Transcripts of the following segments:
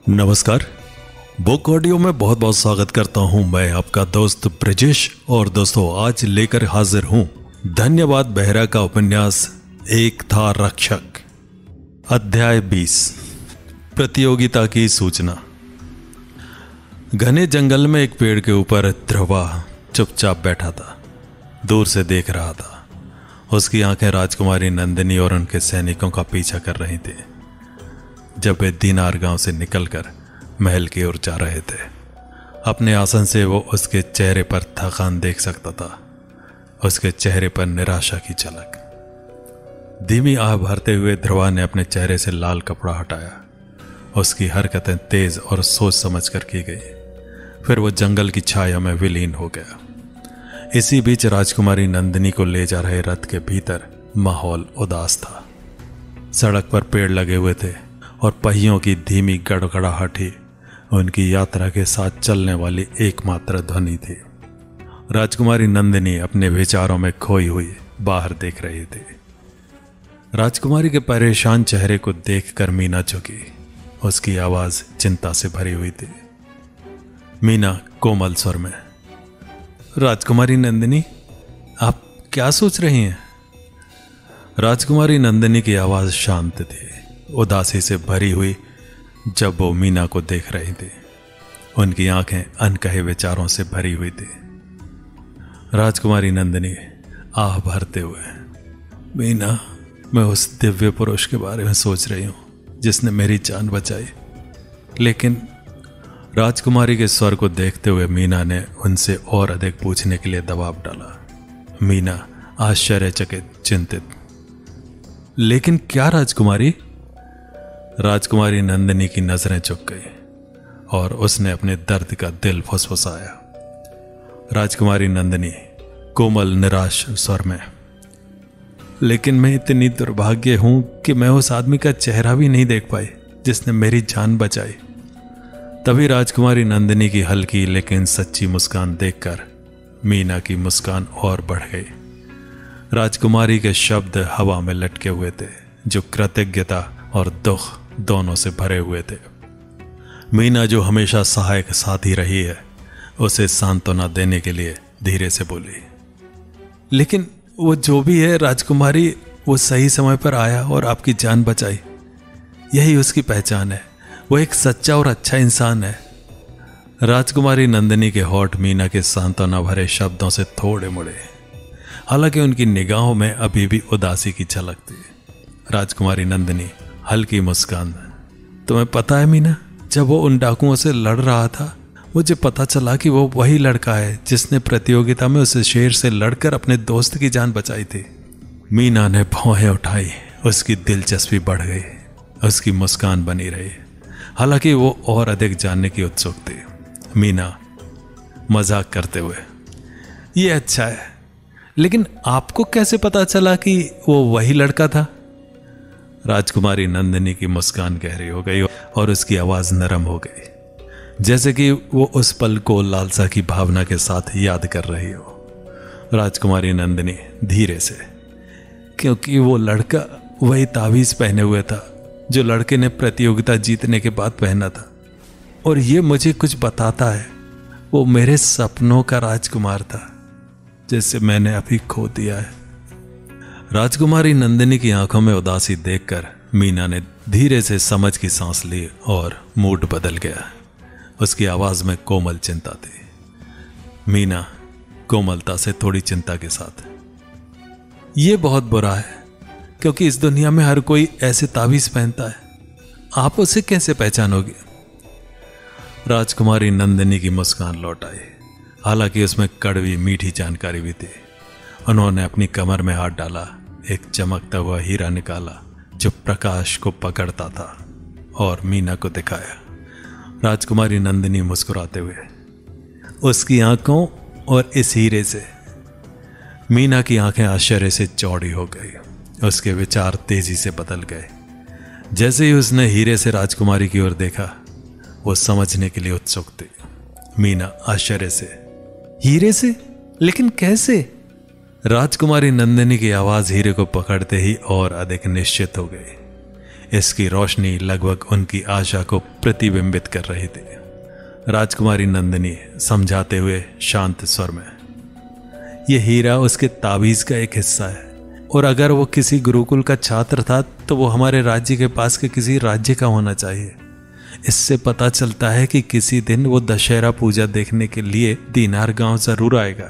नमस्कार। Book audio में बहुत बहुत स्वागत करता हूं मैं आपका दोस्त ब्रजेश। और दोस्तों, आज लेकर हाजिर हूं धन्यवाद बेहरा का उपन्यास एक था रक्षक, अध्याय 20, प्रतियोगिता की सूचना। घने जंगल में एक पेड़ के ऊपर ध्रुवा चुपचाप बैठा था, दूर से देख रहा था। उसकी आंखें राजकुमारी नंदिनी और उनके सैनिकों का पीछा कर रही थी जब वे दीनार गांव से निकलकर महल की ओर जा रहे थे। अपने आसन से वो उसके चेहरे पर थकान देख सकता था, उसके चेहरे पर निराशा की झलक। धीमी आह भरते हुए ध्रुवा ने अपने चेहरे से लाल कपड़ा हटाया। उसकी हरकतें तेज और सोच समझ कर की गई। फिर वो जंगल की छाया में विलीन हो गया। इसी बीच राजकुमारी नंदिनी को ले जा रहे रथ के भीतर माहौल उदास था। सड़क पर पेड़ लगे हुए थे और पहियों की धीमी गड़गड़ाहट ही उनकी यात्रा के साथ चलने वाली एकमात्र ध्वनि थी। राजकुमारी नंदिनी अपने विचारों में खोई हुई बाहर देख रही थी। राजकुमारी के परेशान चेहरे को देखकर मीना झुकी। उसकी आवाज चिंता से भरी हुई थी। मीना कोमल स्वर में, राजकुमारी नंदिनी, आप क्या सोच रही हैं? राजकुमारी नंदिनी की आवाज शांत थी, उदासी से भरी हुई। जब वो मीना को देख रही थी, उनकी आंखें अनकहे विचारों से भरी हुई थी। राजकुमारी नंदिनी आह भरते हुए, मीना, मैं उस दिव्य पुरुष के बारे में सोच रही हूं जिसने मेरी जान बचाई। लेकिन राजकुमारी के स्वर को देखते हुए मीना ने उनसे और अधिक पूछने के लिए दबाव डाला। मीना आश्चर्यचकित, चिंतित, लेकिन क्या राजकुमारी? राजकुमारी नंदिनी की नजरें झुक गई और उसने अपने दर्द का दिल फुसफुसाया। राजकुमारी नंदिनी कोमल निराश स्वर में, लेकिन मैं इतनी दुर्भाग्य हूं कि मैं उस आदमी का चेहरा भी नहीं देख पाई जिसने मेरी जान बचाई। तभी राजकुमारी नंदिनी की हल्की लेकिन सच्ची मुस्कान देखकर मीना की मुस्कान और बढ़ गई। राजकुमारी के शब्द हवा में लटके हुए थे, जो कृतज्ञता और दुख दोनों से भरे हुए थे। मीना, जो हमेशा सहायक साथी रही है, उसे सांत्वना देने के लिए धीरे से बोली, लेकिन वो जो भी है राजकुमारी, वो सही समय पर आया और आपकी जान बचाई। यही उसकी पहचान है। वो एक सच्चा और अच्छा इंसान है। राजकुमारी नंदिनी के होठ मीना के सांत्वना भरे शब्दों से थोड़े मुड़े, हालांकि उनकी निगाहों में अभी भी उदासी की झलक थी। राजकुमारी नंदिनी हल्की मुस्कान, तुम्हें पता है मीना, जब वो उन डाकुओं से लड़ रहा था, मुझे पता चला कि वो वही लड़का है जिसने प्रतियोगिता में उस शेर से लड़कर अपने दोस्त की जान बचाई थी। मीना ने भौहें उठाई। उसकी दिलचस्पी बढ़ गई। उसकी मुस्कान बनी रही, हालांकि वो और अधिक जानने की उत्सुक थी। मीना मजाक करते हुए, ये अच्छा है, लेकिन आपको कैसे पता चला कि वो वही लड़का था? राजकुमारी नंदिनी की मुस्कान गहरी हो गई और उसकी आवाज नरम हो गई, जैसे कि वो उस पल को लालसा की भावना के साथ याद कर रही हो। राजकुमारी नंदिनी धीरे से, क्योंकि वो लड़का वही तावीज पहने हुए था जो लड़के ने प्रतियोगिता जीतने के बाद पहना था, और ये मुझे कुछ बताता है। वो मेरे सपनों का राजकुमार था जिसे मैंने अभी खो दिया है। राजकुमारी नंदिनी की आंखों में उदासी देखकर मीना ने धीरे से समझ की सांस ली और मूड बदल गया। उसकी आवाज में कोमल चिंता थी। मीना कोमलता से थोड़ी चिंता के साथ, यह बहुत बुरा है, क्योंकि इस दुनिया में हर कोई ऐसे तावीज पहनता है। आप उसे कैसे पहचानोगे? राजकुमारी नंदिनी की मुस्कान लौट आई, हालांकि उसमें कड़वी मीठी जानकारी भी थी। उन्होंने अपनी कमर में हाथ डाला, एक चमकता हुआ हीरा निकाला जो प्रकाश को पकड़ता था और मीना को दिखाया। राजकुमारी नंदिनी मुस्कुराते हुए, उसकी आंखों और इस हीरे से। मीना की आंखें आश्चर्य से चौड़ी हो गई। उसके विचार तेजी से बदल गए। जैसे ही उसने हीरे से राजकुमारी की ओर देखा, वो समझने के लिए उत्सुक थी। मीना आश्चर्य से, हीरे से? लेकिन कैसे? राजकुमारी नंदिनी की आवाज हीरे को पकड़ते ही और अधिक निश्चित हो गई। इसकी रोशनी लगभग उनकी आशा को प्रतिबिंबित कर रही थी। राजकुमारी नंदिनी समझाते हुए शांत स्वर में, यह हीरा उसके ताबीज का एक हिस्सा है, और अगर वो किसी गुरुकुल का छात्र था तो वो हमारे राज्य के पास के किसी राज्य का होना चाहिए। इससे पता चलता है कि किसी दिन वो दशहरा पूजा देखने के लिए दीनार गांव जरूर आएगा।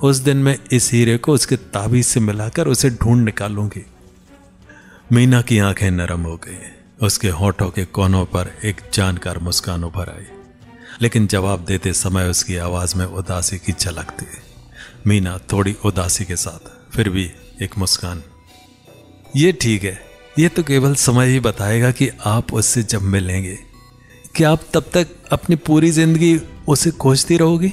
उस दिन मैं इस हीरे को उसके ताबीज से मिलाकर उसे ढूंढ निकालूंगी। मीना की आंखें नरम हो गई। उसके होठों के कोनों पर एक जानकार मुस्कान उभर आई, लेकिन जवाब देते समय उसकी आवाज में उदासी की झलक थी। मीना थोड़ी उदासी के साथ फिर भी एक मुस्कान, ये ठीक है, ये तो केवल समय ही बताएगा कि आप उससे जब मिलेंगे। क्या आप तब तक अपनी पूरी जिंदगी उसे खोजती रहोगी?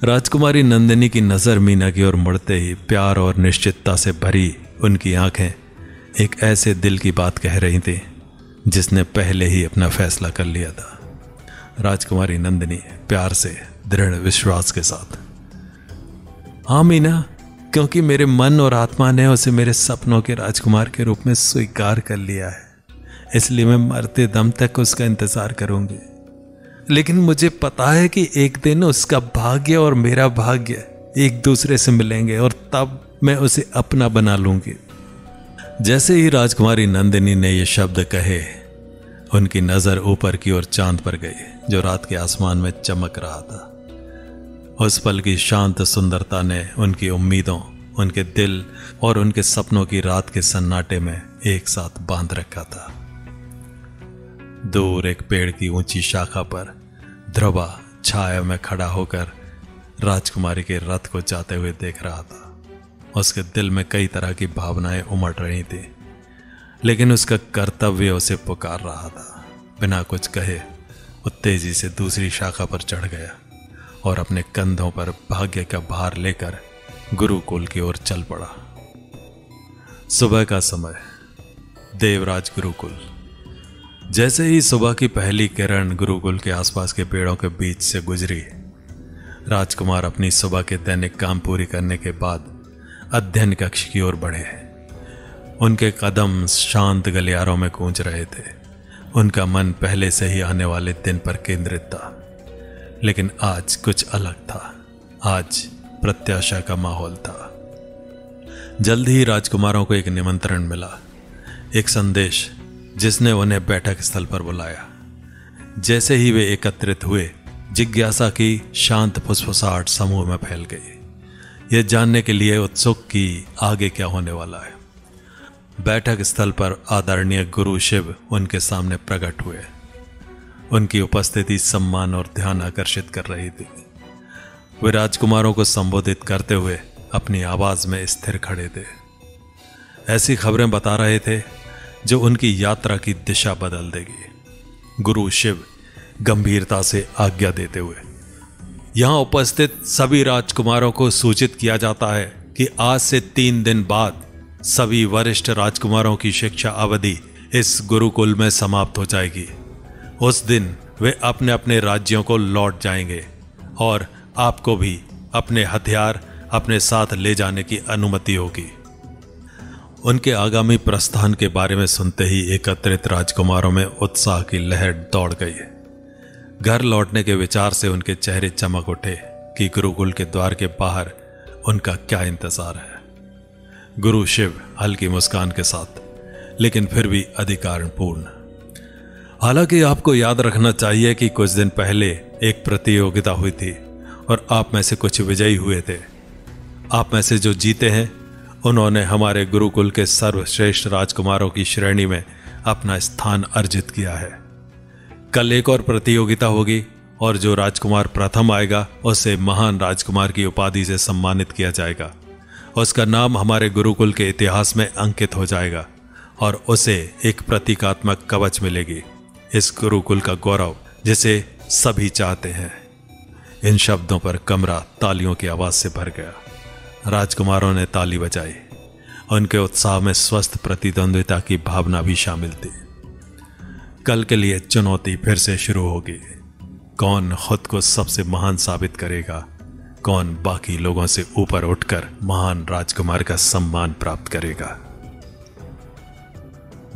राजकुमारी नंदिनी की नजर मीना की ओर मुड़ते ही प्यार और निश्चितता से भरी उनकी आंखें एक ऐसे दिल की बात कह रही थी जिसने पहले ही अपना फैसला कर लिया था। राजकुमारी नंदिनी प्यार से, दृढ़ विश्वास के साथ, हाँ मीना, क्योंकि मेरे मन और आत्मा ने उसे मेरे सपनों के राजकुमार के रूप में स्वीकार कर लिया है, इसलिए मैं मरते दम तक उसका इंतजार करूंगी। लेकिन मुझे पता है कि एक दिन उसका भाग्य और मेरा भाग्य एक दूसरे से मिलेंगे और तब मैं उसे अपना बना लूंगी। जैसे ही राजकुमारी नंदिनी ने ये शब्द कहे, उनकी नजर ऊपर की ओर चांद पर गई जो रात के आसमान में चमक रहा था। उस पल की शांत सुंदरता ने उनकी उम्मीदों, उनके दिल और उनके सपनों की रात के सन्नाटे में एक साथ बांध रखा था। दूर एक पेड़ की ऊंची शाखा पर ध्रुवा छाया में खड़ा होकर राजकुमारी के रथ को जाते हुए देख रहा था। उसके दिल में कई तरह की भावनाएं उमड़ रही थी, लेकिन उसका कर्तव्य उसे पुकार रहा था। बिना कुछ कहे वो तेजी से दूसरी शाखा पर चढ़ गया और अपने कंधों पर भाग्य का भार लेकर गुरुकुल की ओर चल पड़ा। सुबह का समय, देवराज गुरुकुल। जैसे ही सुबह की पहली किरण गुरुकुल के आसपास के पेड़ों के बीच से गुजरी, राजकुमार अपनी सुबह के दैनिक काम पूरी करने के बाद अध्ययन कक्ष की ओर बढ़े। उनके कदम शांत गलियारों में गूंज रहे थे। उनका मन पहले से ही आने वाले दिन पर केंद्रित था, लेकिन आज कुछ अलग था। आज प्रत्याशा का माहौल था। जल्द ही राजकुमारों को एक निमंत्रण मिला, एक संदेश जिसने उन्हें बैठक स्थल पर बुलाया। जैसे ही वे एकत्रित हुए, जिज्ञासा की शांत फुसफुसाहट समूह में फैल गई, यह जानने के लिए उत्सुक कि आगे क्या होने वाला है। बैठक स्थल पर आदरणीय गुरु शिव उनके सामने प्रकट हुए। उनकी उपस्थिति सम्मान और ध्यान आकर्षित कर रही थी। वे राजकुमारों को संबोधित करते हुए अपनी आवाज में स्थिर खड़े थे। ऐसी खबरें बता रहे थे जो उनकी यात्रा की दिशा बदल देगी। गुरु शिव गंभीरता से आज्ञा देते हुए, यहां उपस्थित सभी राजकुमारों को सूचित किया जाता है कि आज से 3 दिन बाद सभी वरिष्ठ राजकुमारों की शिक्षा अवधि इस गुरुकुल में समाप्त हो जाएगी। उस दिन वे अपने अपने राज्यों को लौट जाएंगे और आपको भी अपने हथियार अपने साथ ले जाने की अनुमति होगी। उनके आगामी प्रस्थान के बारे में सुनते ही एकत्रित राजकुमारों में उत्साह की लहर दौड़ गई। घर लौटने के विचार से उनके चेहरे चमक उठे कि गुरुकुल के द्वार के बाहर उनका क्या इंतजार है। गुरु शिव हल्की मुस्कान के साथ, लेकिन फिर भी अधिकारपूर्ण, हालांकि आपको याद रखना चाहिए कि कुछ दिन पहले एक प्रतियोगिता हुई थी और आप में से कुछ विजयी हुए थे। आप में से जो जीते हैं उन्होंने हमारे गुरुकुल के सर्वश्रेष्ठ राजकुमारों की श्रेणी में अपना स्थान अर्जित किया है। कल एक और प्रतियोगिता होगी और जो राजकुमार प्रथम आएगा उसे महान राजकुमार की उपाधि से सम्मानित किया जाएगा। उसका नाम हमारे गुरुकुल के इतिहास में अंकित हो जाएगा और उसे एक प्रतीकात्मक कवच मिलेगी, इस गुरुकुल का गौरव जिसे सभी चाहते हैं। इन शब्दों पर कमरा तालियों की आवाज से भर गया। राजकुमारों ने ताली बजाई। उनके उत्साह में स्वस्थ प्रतिद्वंद्विता की भावना भी शामिल थी। कल के लिए चुनौती फिर से शुरू होगी। कौन खुद को सबसे महान साबित करेगा, कौन बाकी लोगों से ऊपर उठकर महान राजकुमार का सम्मान प्राप्त करेगा।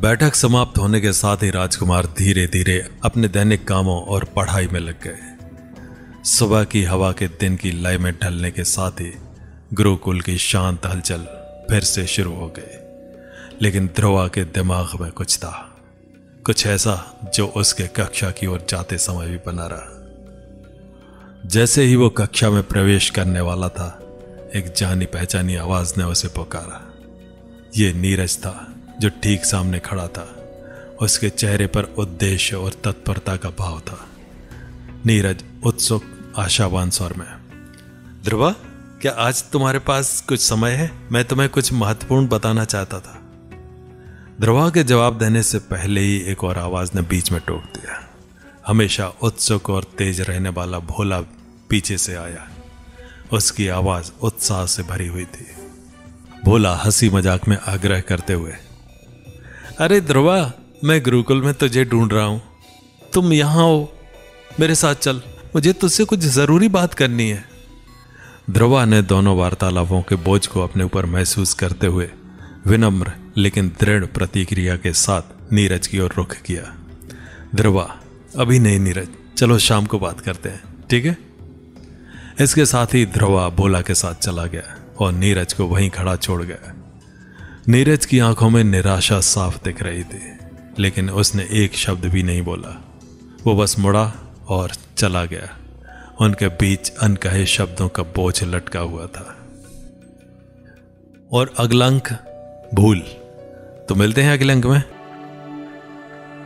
बैठक समाप्त होने के साथ ही राजकुमार धीरे धीरे अपने दैनिक कामों और पढ़ाई में लग गए। सुबह की हवा के दिन की लय में ढलने के साथ ही गुरुकुल की शांत हलचल फिर से शुरू हो गई। लेकिन ध्रुवा के दिमाग में कुछ था, कुछ ऐसा जो उसके कक्षा की ओर जाते समय भी बना रहा। जैसे ही वो कक्षा में प्रवेश करने वाला था, एक जानी पहचानी आवाज ने उसे पुकारा। ये नीरज था जो ठीक सामने खड़ा था। उसके चेहरे पर उद्देश्य और तत्परता का भाव था। नीरज उत्सुक आशावान स्वर में, ध्रुवा, क्या आज तुम्हारे पास कुछ समय है? मैं तुम्हें कुछ महत्वपूर्ण बताना चाहता था। ध्रुवा के जवाब देने से पहले ही एक और आवाज ने बीच में टोक दिया। हमेशा उत्सुक और तेज रहने वाला भोला पीछे से आया। उसकी आवाज उत्साह से भरी हुई थी। भोला हंसी मजाक में आग्रह करते हुए, अरे ध्रुवा, मैं गुरुकुल में तुझे ढूंढ रहा हूं। तुम यहां हो, मेरे साथ चल, मुझे तुझसे कुछ जरूरी बात करनी है। ध्रुवा ने दोनों वार्तालापों के बोझ को अपने ऊपर महसूस करते हुए विनम्र लेकिन दृढ़ प्रतिक्रिया के साथ नीरज की ओर रुख किया। ध्रुवा, अभी नहीं नीरज, चलो शाम को बात करते हैं, ठीक है? इसके साथ ही ध्रुवा भोला के साथ चला गया और नीरज को वहीं खड़ा छोड़ गया। नीरज की आंखों में निराशा साफ दिख रही थी, लेकिन उसने एक शब्द भी नहीं बोला। वो बस मुड़ा और चला गया। उनके बीच अनकहे शब्दों का बोझ लटका हुआ था। और अगला अंक भूल। तो मिलते हैं अगले अंक में।